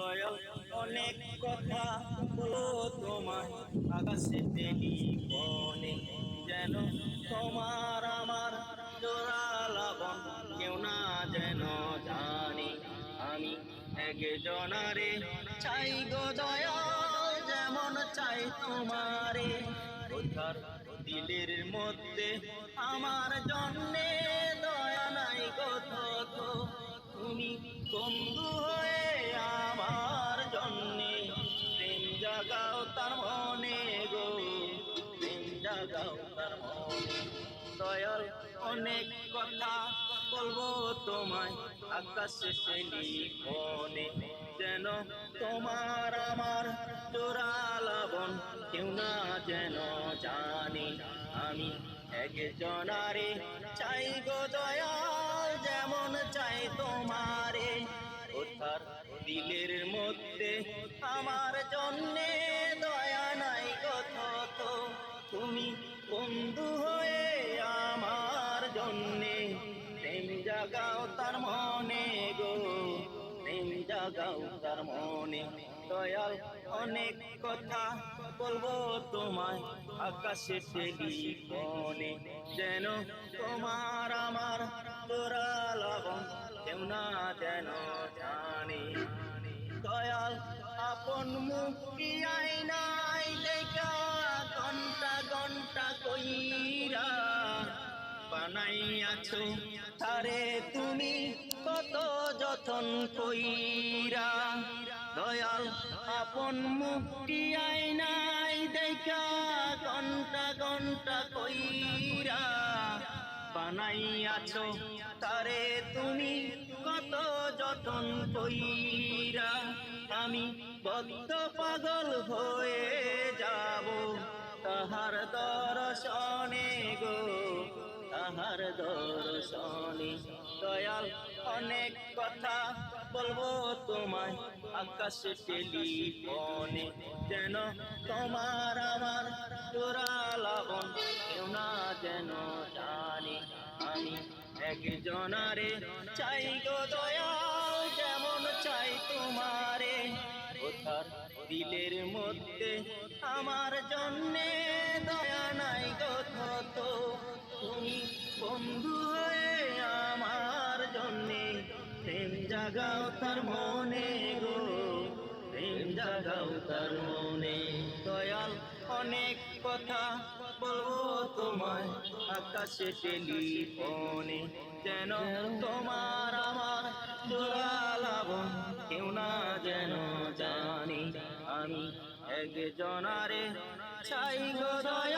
দয়াল অনেক কথা বলো তোমায় আকাশে টেলিফোনে, যেন তোমার আমার জোড়া লাগন কেউ না যেন জানি। আমি একজনারে চাই গো দয়াল, যেমন চাই তোমারে। কোথার দিলের মধ্যে আমার জন্যে দয়া নাই গো তো, তুমি বন্ধু হয়ে আমার জন্যে প্রেম জাগাও তার মনে গো, প্রেম জাগাও তার মনে। দয়াল অনেক কথা বলবো তোমায় আকাশে টেলিফোনে, যেন তোমার আমার জোড়া লাবণ কেউ না যেন জানি। আমি একজনারে চাই গো দয়াল, যেমন চাই তোমারে। কোথার দিলের মধ্যে আমার জন্যে দয়া নাই গো তো, তুমি বন্ধু হয়ে আমার জন্যে প্রেম জাগাও তার মনে গো, প্রেম জাগাও তার মনে। দয়াল অনেক কথা বলবো তোমায় আকাশে টেলিফোনে, যেন তোমার আমার জোড়া লাগন কেউ না যেন জানে। দয়াল আপন মুক্তি আইনাই দেখা ঘন্টা ঘন্টা কইরা বানাইয়াছো তারে তুমি কত যতন কইরা। দয়াল আপন মুক্তি আইনাই দেখা ঘন্টা ঘন্টা কইরা বানাইয়াছো তারে তুমি কত যতন কইরা। আমি বদ্ধ পাগল হয়ে যাব তাহার দর্শনে গো, তাহার দর্শনে। দয়াল অনেক কথা বলবো তোমায় আকাশে টেলিফোনে, যেন তোমার আমার জোড়া লাবণ কেউ না যেন জানি। আমি একজনারে চাই গো দয়াল, যেমন চাই তোমারে। কোথার দিলের মধ্যে আমার জন্যে দয়া নাই গো তো, তুমি বন্ধু হয়ে আমার জন্যে প্রেম জাগাও তার মনে গো, প্রেম জাগাও তার মনে। দয়াল অনেক কথা বলবো তোমায় আকাশে টেলিফোনে, যেন তোমার আমার জোড়া লাবণ কেউ না যেন জানি। আমি একজনারে চাই গো দয়াল।